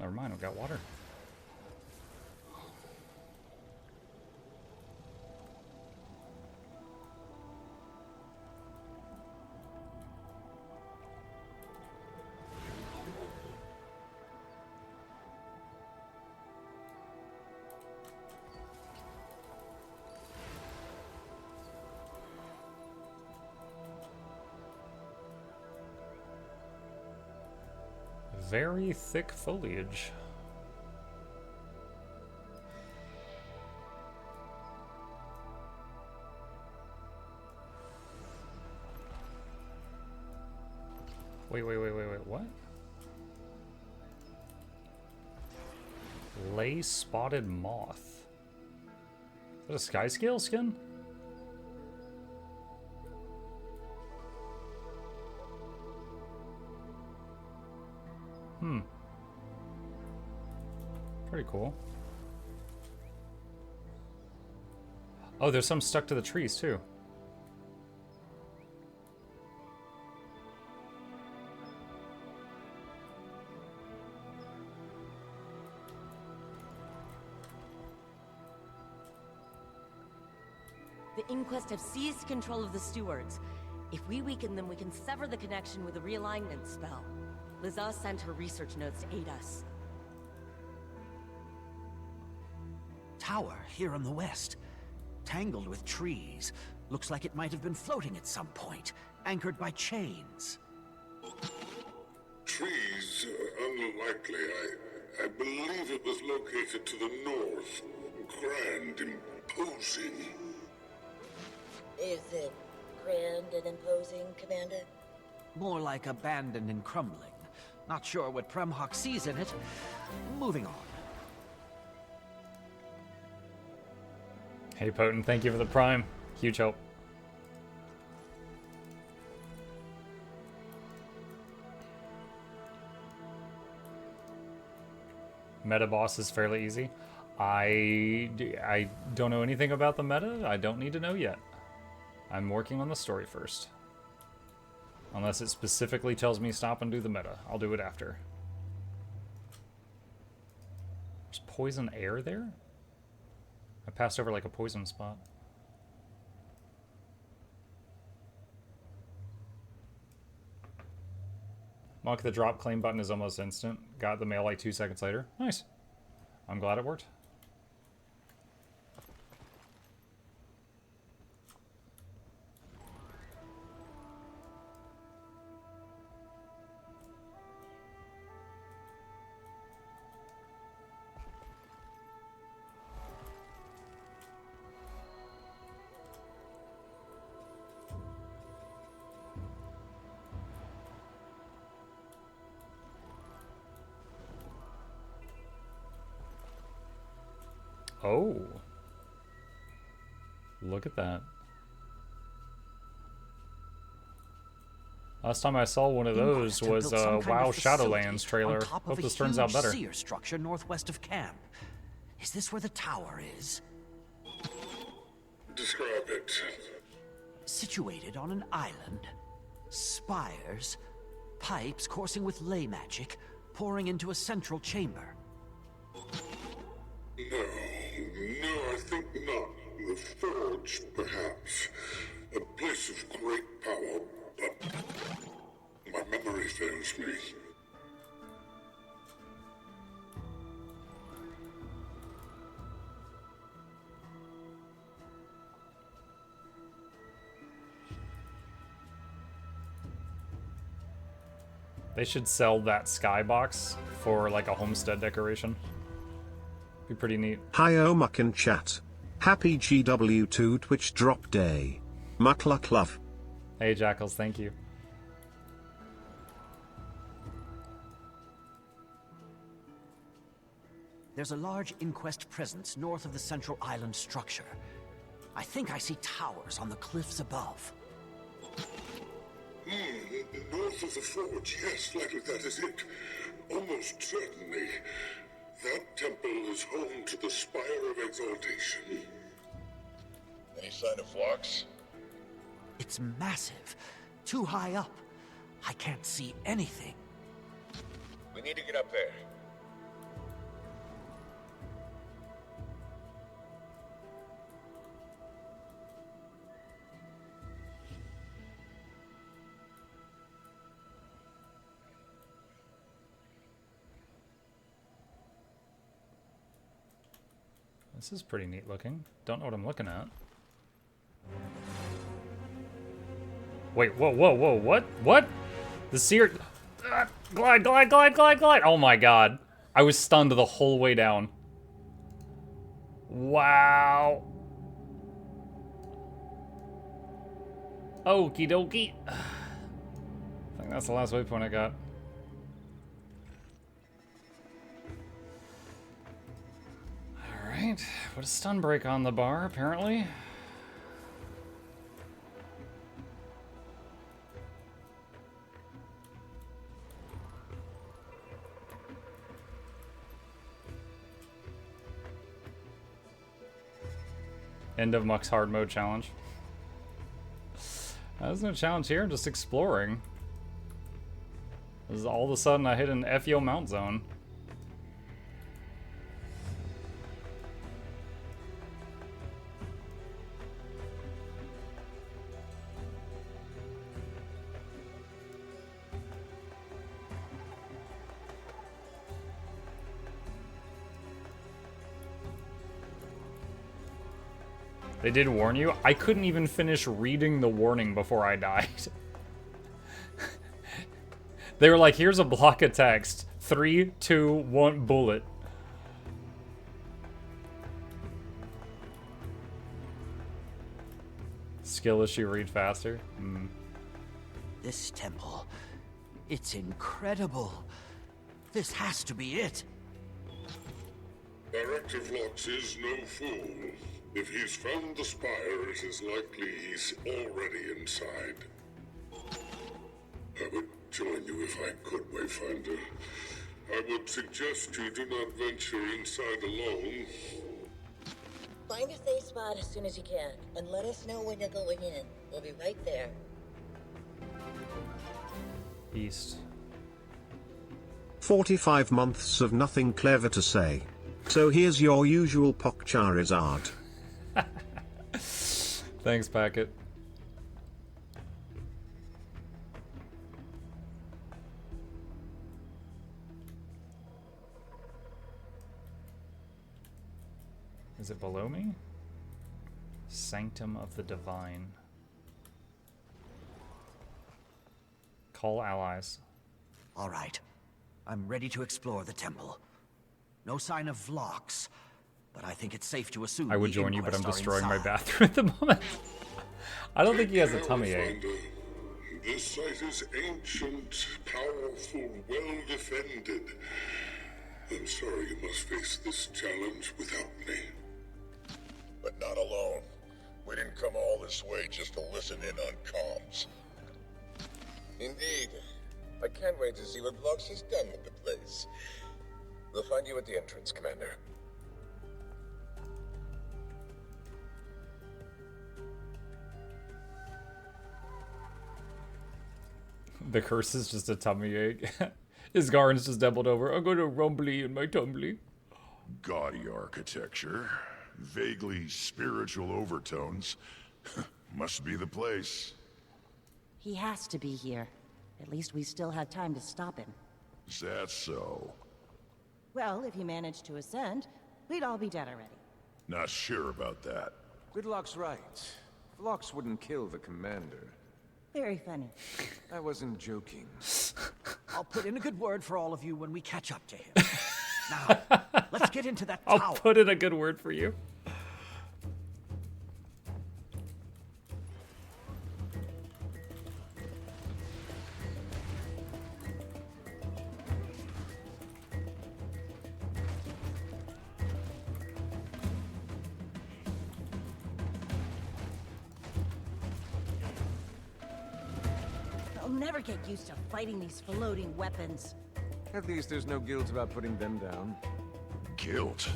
never mind, I've got water. Very thick foliage. Wait, what? Lay spotted moth. Is that a sky scale skin? Pretty cool. Oh, there's some stuck to the trees too. The Inquest have seized control of the stewards. If we weaken them, we can sever the connection with a realignment spell. Liza sent her research notes to aid us. Tower here on the west. Tangled with trees. Looks like it might have been floating at some point, anchored by chains. Trees? Unlikely. I believe it was located to the north. Grand, imposing. Is it grand and imposing, Commander? More like abandoned and crumbling. Not sure what Premhawk sees in it. Moving on. Hey Potent, thank you for the prime. Huge help. Meta boss is fairly easy. I don't know anything about the meta. I don't need to know yet. I'm working on the story first. Unless it specifically tells me stop and do the meta. I'll do it after. There's poison air there? I passed over like a poison spot. Monk, the drop claim button is almost instant. Got the mail like 2 seconds later. Nice. I'm glad it worked. Oh. Look at that. Last time I saw one of those was WoW Shadowlands trailer. Hope this turns out better. Seer structure northwest of camp. Is this where the tower is? Describe it. Situated on an island. Spires. Pipes coursing with ley magic, pouring into a central chamber. No, I think not. The Forge, perhaps. A place of great power, but my memory fails me. They should sell that skybox for like a homestead decoration. Be pretty neat. Hi Muck and chat. Happy GW2 Twitch drop day. Mukluk love. Hey Jackals, thank you. There's a large Inquest presence north of the central island structure. I think I see towers on the cliffs above. North of the Forge, yes, likely that is it. Almost certainly. That temple is home to the Spire of Exaltation. Any sign of flocks? It's massive. Too high up. I can't see anything. We need to get up there. This is pretty neat looking. Don't know what I'm looking at. Wait, whoa, whoa, whoa, what? What? The seer... glide, glide, glide, glide, glide! Oh my god. I was stunned the whole way down. Wow. Okie dokie. I think that's the last waypoint I got. Alright. Put a stun break on the bar, apparently. End of Muck's hard mode challenge. There's no challenge here, I'm just exploring. This is all of a sudden I hit an FEO mount zone. They did warn you? I couldn't even finish reading the warning before I died. They were like, here's a block of text. 3, 2, 1, bullet. Skill issue, read faster. This temple, it's incredible. This has to be it. Director Vlox is no fool. If he's found the spire, it is likely he's already inside. I would join you if I could, Wayfinder. I would suggest you do not venture inside alone. Find a safe spot as soon as you can, and let us know when you're going in. We'll be right there. East. 45 months of nothing clever to say. So here's your usual Pokcharizard. Thanks, Packet. Is it below me? Sanctum of the Divine. Call allies. All right. I'm ready to explore the temple. No sign of Vlox, but I think it's safe to assume I would the join you, but I'm Inquest are destroying my inside. bathroom at the moment. I don't think he has a tummy ache. Wayfinder, this site is ancient, powerful, well defended. I'm sorry you must face this challenge without me. But not alone. We didn't come all this way just to listen in on comms. Indeed. I can't wait to see what Vlox has done with the place. We'll find you at the entrance, Commander. The curse is just a tummy ache. His Garn's just doubled over. I'm going to rumbly in my tumbly. Gaudy architecture. Vaguely spiritual overtones. Must be the place. He has to be here. At least we still have time to stop him. Is that so? Well, if he managed to ascend, we'd all be dead already. Not sure about that. Gridlock's right. Vlox wouldn't kill the commander. Very funny. I wasn't joking. I'll put in a good word for all of you when we catch up to him. Now, let's get into that tower. I'll put in a good word for you. I'll never get used to fighting these floating weapons. At least there's no guilt about putting them down. Guilt.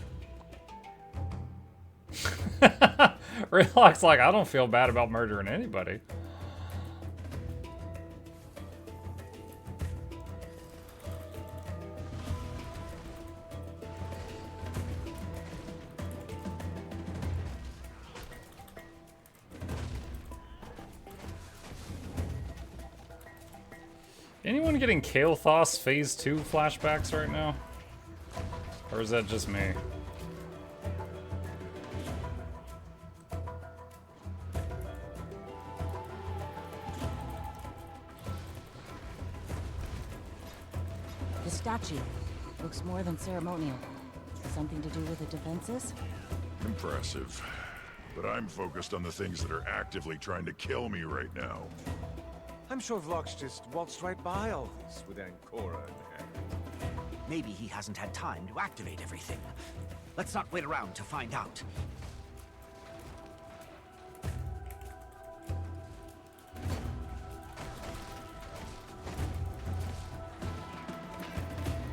Relax, like, I don't feel bad about murdering anybody. Anyone getting Kael'thas Phase 2 flashbacks right now? Or is that just me? statue. Looks more than ceremonial. Something to do with the defenses? Impressive. But I'm focused on the things that are actively trying to kill me right now. I'm sure Vlox just waltzed right by all this with Ancora in hand. Maybe he hasn't had time to activate everything. Let's not wait around to find out.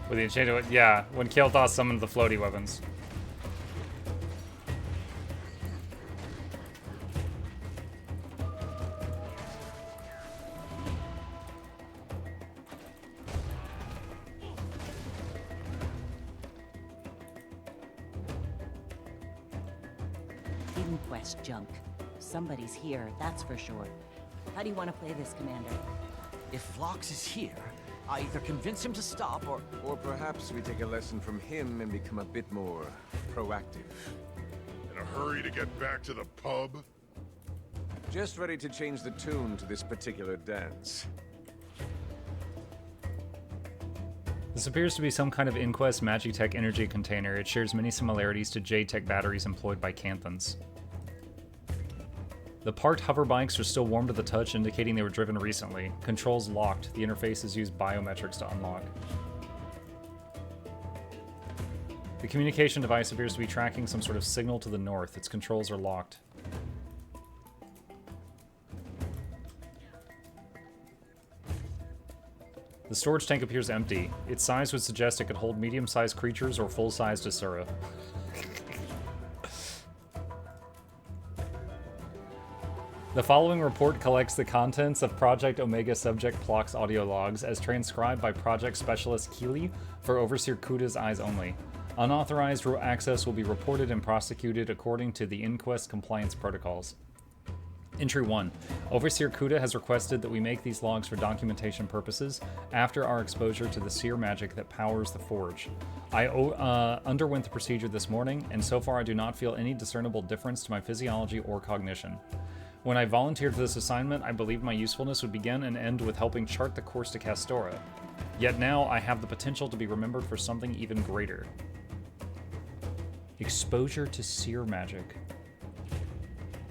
With the enchanted, yeah, when Kael'thas summoned the floaty weapons. Inquest junk. Somebody's here, that's for sure. How do you want to play this, Commander? If Vlox is here, I either convince him to stop or... Or perhaps we take a lesson from him and become a bit more proactive. In a hurry to get back to the pub? Just ready to change the tune to this particular dance. This appears to be some kind of Inquest Magitech energy container. It shares many similarities to J-Tech batteries employed by Canthons. The parked hover bikes are still warm to the touch, indicating they were driven recently. Controls locked. The interfaces use biometrics to unlock. The communication device appears to be tracking some sort of signal to the north. Its controls are locked. The storage tank appears empty. Its size would suggest it could hold medium-sized creatures or full-sized Asura. The following report collects the contents of Project Omega Subject Plock's audio logs as transcribed by Project Specialist Keeley for Overseer Kuda's eyes only. Unauthorized access will be reported and prosecuted according to the Inquest compliance protocols. Entry 1. Overseer Kuda has requested that we make these logs for documentation purposes after our exposure to the seer magic that powers the forge. I underwent the procedure this morning, and so far I do not feel any discernible difference to my physiology or cognition. When I volunteered for this assignment, I believed my usefulness would begin and end with helping chart the course to Castora. Yet now I have the potential to be remembered for something even greater. Exposure to seer magic.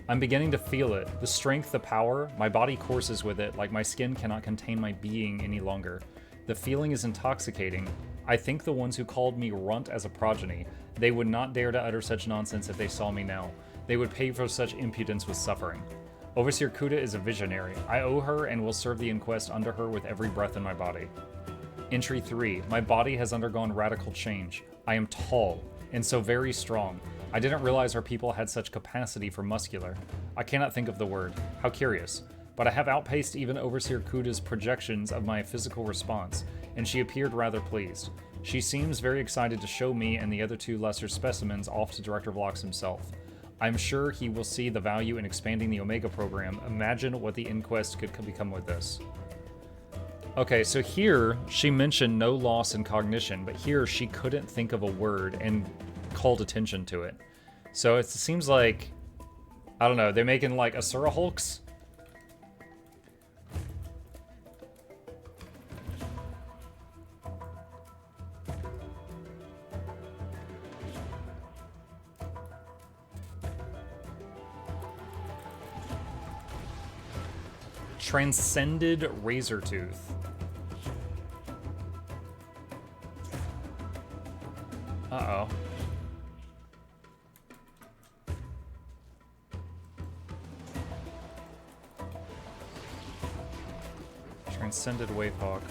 I'm beginning to feel it. The strength, the power, my body courses with it like my skin cannot contain my being any longer. The feeling is intoxicating. I think the ones who called me runt as a progeny, they would not dare to utter such nonsense if they saw me now. They would pay for such impudence with suffering. Overseer Kuda is a visionary. I owe her and will serve the Inquest under her with every breath in my body. Entry 3. My body has undergone radical change. I am tall, and so very strong. I didn't realize our people had such capacity for muscular. I cannot think of the word. How curious. But I have outpaced even Overseer Kuda's projections of my physical response, and she appeared rather pleased. She seems very excited to show me and the other two lesser specimens off to Director Vlox himself. I'm sure he will see the value in expanding the Omega program. Imagine what the Inquest could become with this. Okay, so here she mentioned no loss in cognition, but here she couldn't think of a word and called attention to it. So it seems like, I don't know, they're making like Asura Hulks? Transcended Razortooth. Uh-oh. Transcended Wavehawk.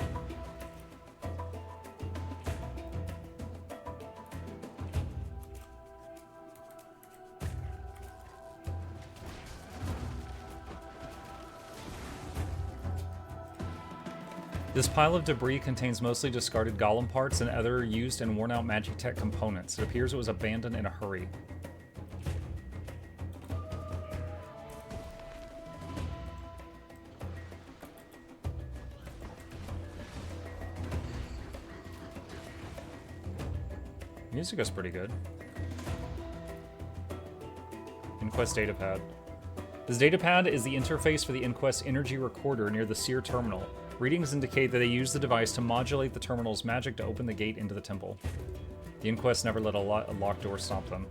This pile of debris contains mostly discarded golem parts and other used and worn out Magitech components. It appears it was abandoned in a hurry. Music is pretty good. Inquest datapad. This datapad is the interface for the Inquest energy recorder near the Seer terminal. Readings indicate that they used the device to modulate the terminal's magic to open the gate into the temple. The Inquest never let a locked door stop them.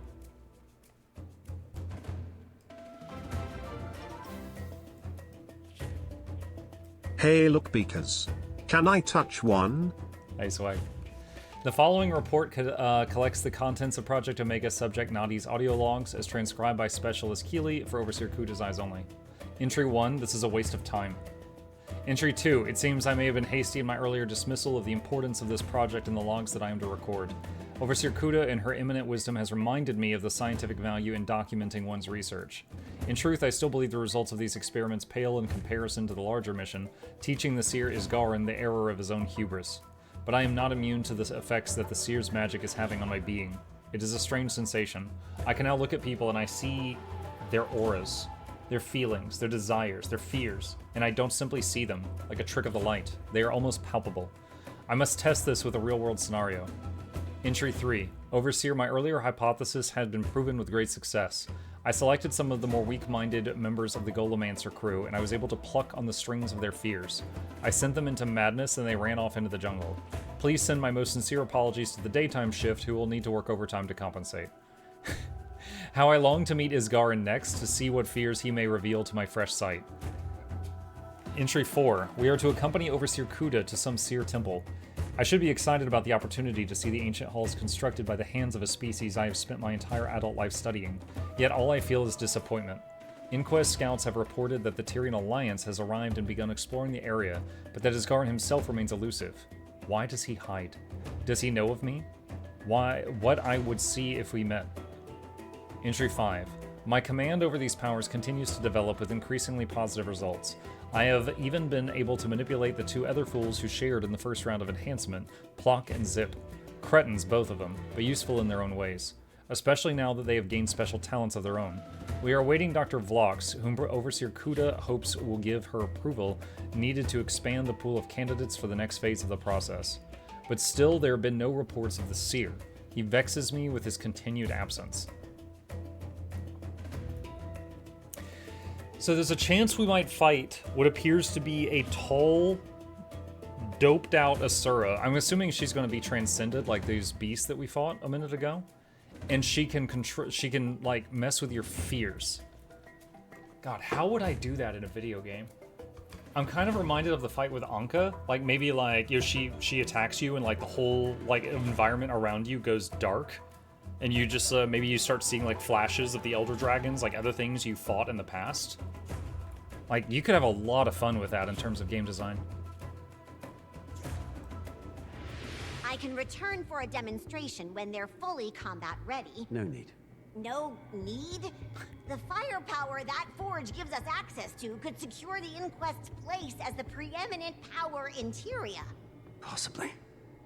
Hey look beakers. Can I touch one? Hey swag. The following report collects the contents of Project Omega Subject Nadi's audio logs as transcribed by Specialist Keeley for Overseer Kuda's eyes only. Entry 1, this is a waste of time. Entry 2, it seems I may have been hasty in my earlier dismissal of the importance of this project in the logs that I am to record. Overseer Kuda, in her eminent wisdom, has reminded me of the scientific value in documenting one's research. In truth, I still believe the results of these experiments pale in comparison to the larger mission, teaching the Seer Isgarin the error of his own hubris. But I am not immune to the effects that the Seer's magic is having on my being. It is a strange sensation. I can now look at people and I see their auras, their feelings, their desires, their fears, and I don't simply see them, like a trick of the light. They are almost palpable. I must test this with a real-world scenario. Entry 3. Overseer, my earlier hypothesis had been proven with great success. I selected some of the more weak-minded members of the Golomancer crew, and I was able to pluck on the strings of their fears. I sent them into madness, and they ran off into the jungle. Please send my most sincere apologies to the daytime shift, who will need to work overtime to compensate. How I long to meet Isgarin next, to see what fears he may reveal to my fresh sight. Entry 4. We are to accompany Overseer Kuda to some Seer temple. I should be excited about the opportunity to see the ancient halls constructed by the hands of a species I have spent my entire adult life studying, yet all I feel is disappointment. Inquest scouts have reported that the Tyrian Alliance has arrived and begun exploring the area, but that Isgarin himself remains elusive. Why does he hide? Does he know of me? What I would see if we met? Entry 5. My command over these powers continues to develop with increasingly positive results. I have even been able to manipulate the two other fools who shared in the first round of enhancement, Plock and Zip. Cretins, both of them, but useful in their own ways, especially now that they have gained special talents of their own. We are awaiting Dr. Vlox, whom Overseer Kuda hopes will give her approval needed to expand the pool of candidates for the next phase of the process. But still, there have been no reports of the Seer. He vexes me with his continued absence. So there's a chance we might fight what appears to be a tall, doped out Asura. I'm assuming she's going to be transcended like these beasts that we fought a minute ago. And she can like mess with your fears. God, how would I do that in a video game? I'm kind of reminded of the fight with Anka. Like maybe like, you know, she attacks you and like the whole like environment around you goes dark. And you just, maybe you start seeing like flashes of the Elder Dragons, like other things you fought in the past. Like, you could have a lot of fun with that in terms of game design. I can return for a demonstration when they're fully combat ready. No need. No need? The firepower that forge gives us access to could secure the Inquest's place as the preeminent power in Tyria. Possibly.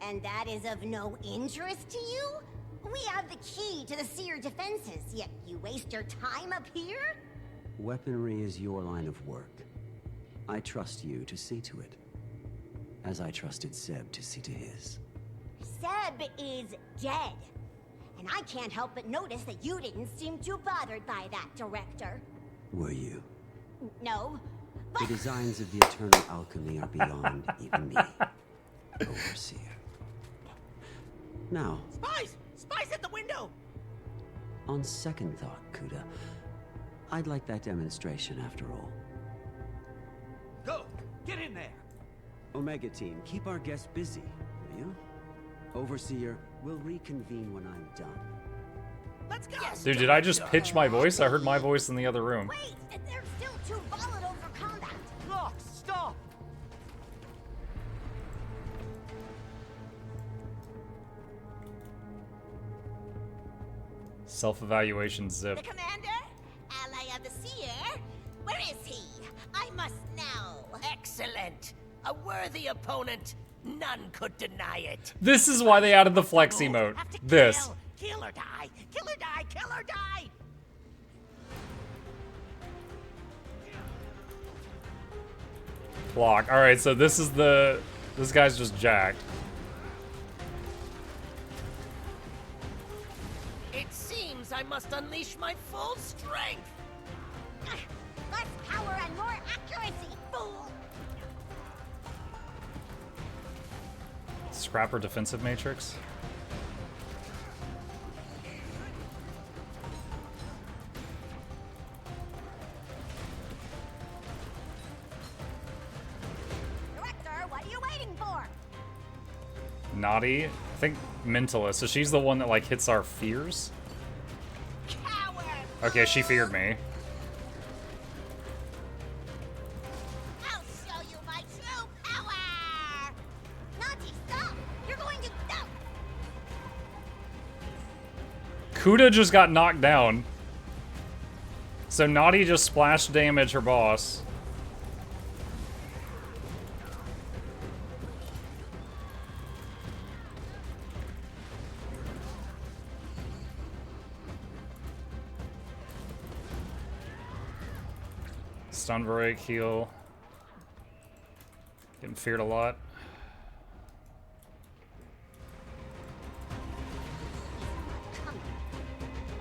And that is of no interest to you? We have the key to the Seer defenses, yet you waste your time up here? Weaponry is your line of work. I trust you to see to it, as I trusted Seb to see to his. Seb is dead. And I can't help but notice that you didn't seem too bothered by that, Director. Were you? No, The designs of the eternal alchemy are beyond even me, Overseer. Now, Spies! Spies at the window! on second thought, Kuda, I'd like that demonstration after all. Go! Get in there! Omega Team, keep our guests busy, will you? Overseer, we'll reconvene when I'm done. Let's go! Dude, did I just pitch my voice? I heard my voice in the other room. Wait! They're still too volatile for combat! Look, stop! Self-evaluation Zip. The commander? Ally of the Seer? Where is he? I must know. Excellent. A worthy opponent. None could deny it. This is why they added the flex emote. This. Kill or die. Kill or die. Kill or die. Block. Alright, so this is the... This guy's just jacked. It seems I must unleash my full strength. Less power and more accuracy, fool! Scrap her defensive matrix. Director, what are you waiting for? Naughty. I think Mentalist. So she's the one that like hits our fears? Okay, she feared me. I'll show you my true power! Naughty, stop! You're going to stop! Kuda just got knocked down. So Naughty just splash damage her boss. Stun break, heal. Getting feared a lot.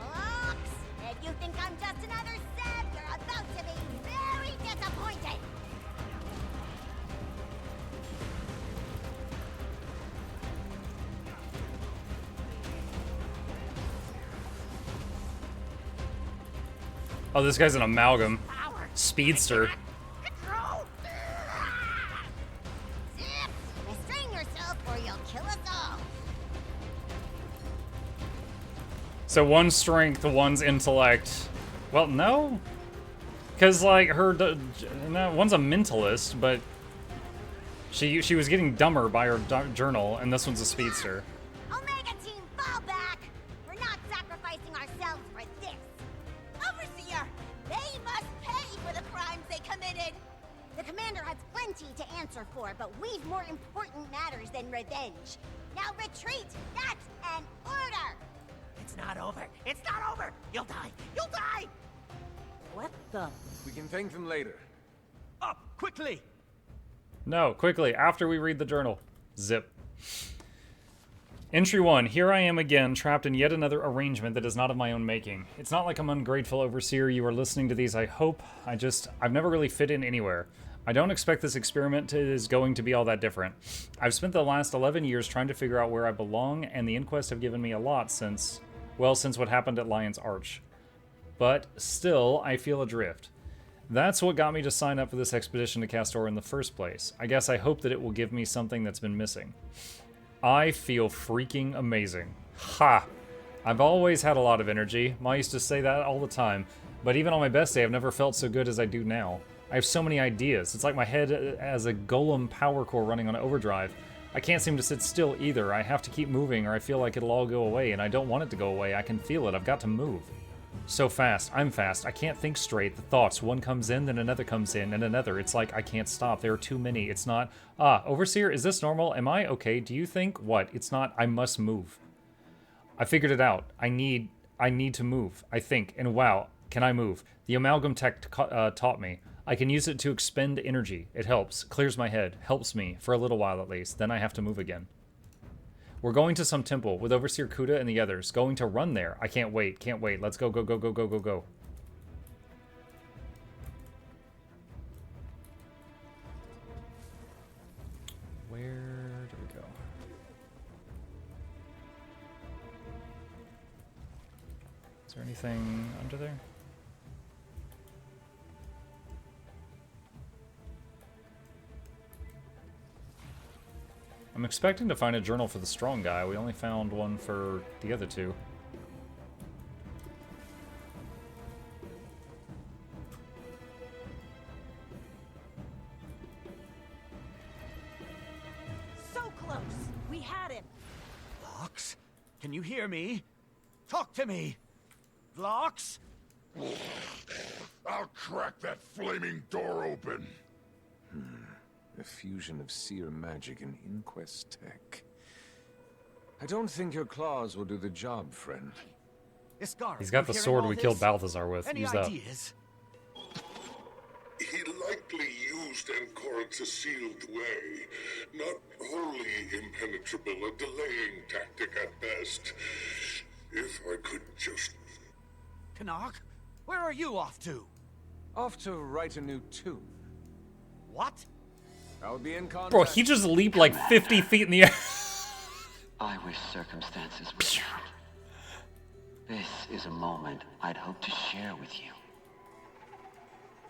Lux, if you think I'm just another Zeb, you're about to be very disappointed! Oh, this guy's an amalgam. Speedster. Zip! Restrain yourself or you'll kill us all! So one's strength, one's intellect. Well, no. Because, like, no, one's a mentalist, but she was getting dumber by her journal, and this one's a speedster. Omega Team, fall back! We're not sacrificing ourselves for this! Overseer! They must pay for the crimes they committed! The commander has plenty to answer for, but we've more important matters than revenge. Now retreat! That's an order! It's not over. It's not over. You'll die. You'll die. What the? We can thank them later. Up, quickly. No, quickly, after we read the journal. Zip. Entry 1. Here I am again, trapped in yet another arrangement that is not of my own making. It's not like I'm ungrateful, Overseer. You are listening to these, I hope. I've never really fit in anywhere. I don't expect this experiment is going to be all that different. I've spent the last 11 years trying to figure out where I belong, and the inquest have given me a lot since what happened at Lion's Arch. But still, I feel adrift. That's what got me to sign up for this expedition to Castor in the first place. I guess I hope that it will give me something that's been missing. I feel freaking amazing. Ha! I've always had a lot of energy. Ma used to say that all the time. But even on my best day, I've never felt so good as I do now. I have so many ideas. It's like my head has a golem power core running on overdrive. I can't seem to sit still either. I have to keep moving or I feel like it'll all go away, and I don't want it to go away. I can feel it. I've got to move. So fast. I'm fast. I can't think straight. The thoughts, one comes in, then another comes in, and another. It's like I can't stop. There are too many. It's not, Overseer, is this normal? Am I okay? Do you think? What? It's not, I must move. I figured it out. I need to move, I think. And wow, can I move? The amalgam tech taught me. I can use it to expend energy. It helps. Clears my head. Helps me. For a little while at least. Then I have to move again. We're going to some temple with Overseer Kuda and the others. Going to run there. I can't wait. Can't wait. Let's go, go, go, go, go, go, go. Where do we go? Is there anything under there? I'm expecting to find a journal for the strong guy. We only found one for the other two. So close! We had him! Vlox? Can you hear me? Talk to me! Vlox? I'll crack that flaming door open. A fusion of seer magic and inquest tech. I don't think your claws will do the job, friend. Iskar, He's got the sword we killed Balthazar with. Any Use that. ideas? He likely used Ancora to seal the way. Not wholly impenetrable, a delaying tactic at best. If I could just... Canuck, where are you off to? Off to write a new tune. What? I'll be in contact. Bro, he just leaped like 50 feet in the air. I wish circumstances were different. This is a moment I'd hope to share with you.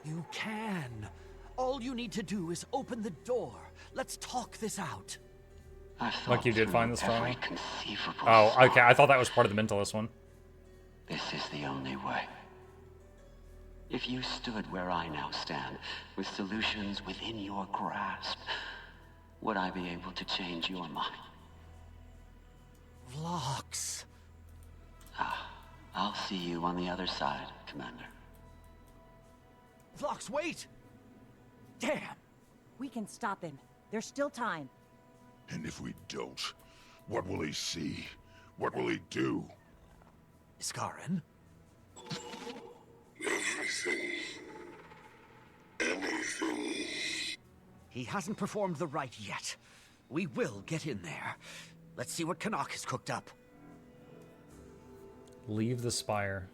You can. All you need to do is open the door. Let's talk this out. Like you did find this every file? conceivable Oh, okay. solution. I thought that was part of the Mentalist one. This is the only way. If you stood where I now stand, with solutions within your grasp, would I be able to change your mind? Vlox. I'll see you on the other side, Commander. Vlox, wait! Damn! We can stop him. There's still time. And if we don't, what will he see? What will he do? Iskarin? Everything. Anything. He hasn't performed the rite yet. We will get in there. Let's see what Canuck has cooked up. Leave the spire.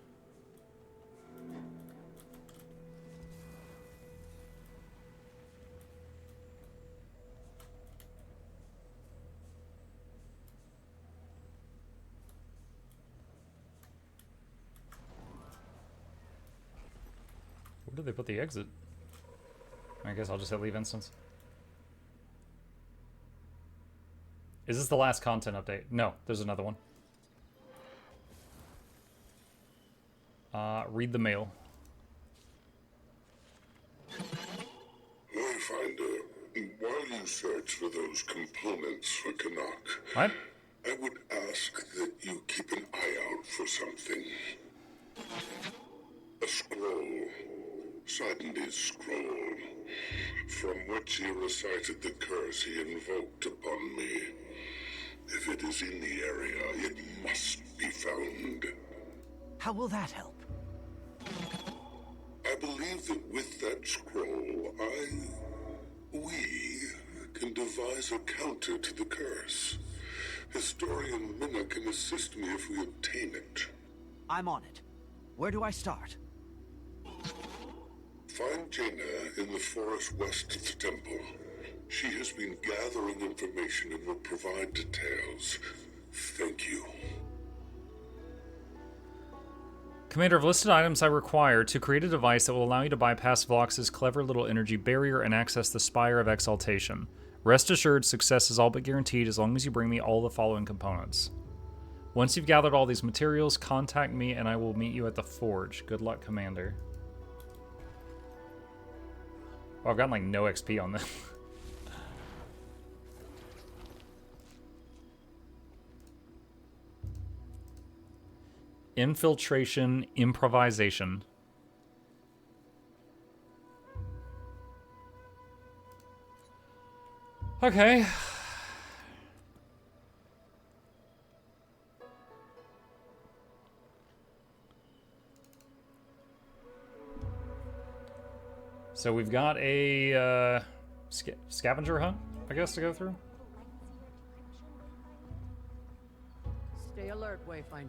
Where did they put the exit? I guess I'll just hit leave instance. Is this the last content update? No, there's another one. Read the mail. Wayfinder, while you search for those components for Canuck, What? I would ask that you keep an eye out for something. A scroll. Sidendy's scroll, from which he recited the curse he invoked upon me. If it is in the area, it must be found. How will that help? I believe that with that scroll, we can devise a counter to the curse. Historian Minna can assist me if we obtain it. I'm on it. Where do I start? Find Jaina in the forest west of the temple. She has been gathering information and will provide details. Thank you. Commander, of listed items I require to create a device that will allow you to bypass Vlox's clever little energy barrier and access the Spire of Exaltation. Rest assured, success is all but guaranteed as long as you bring me all the following components. Once you've gathered all these materials, contact me and I will meet you at the forge. Good luck, Commander. Oh, I've gotten like no XP on this. Infiltration, improvisation. Okay. So we've got a scavenger hunt, I guess, to go through. Stay alert, Wayfinder.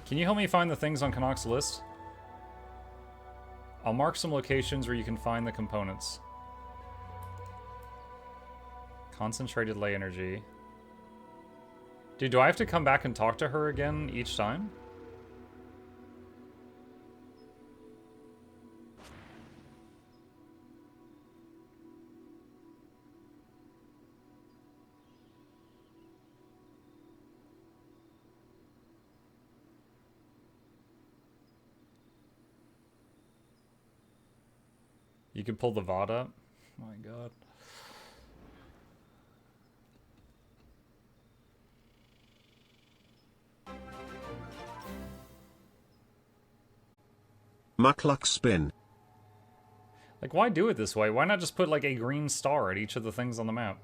Can you help me find the things on Canuck's list? I'll mark some locations where you can find the components. Concentrated ley energy. Dude, do I have to come back and talk to her again each time? You can pull the VOD up. Oh my god. Mukluk spin. Like, why do it this way? Why not just put like a green star at each of the things on the map?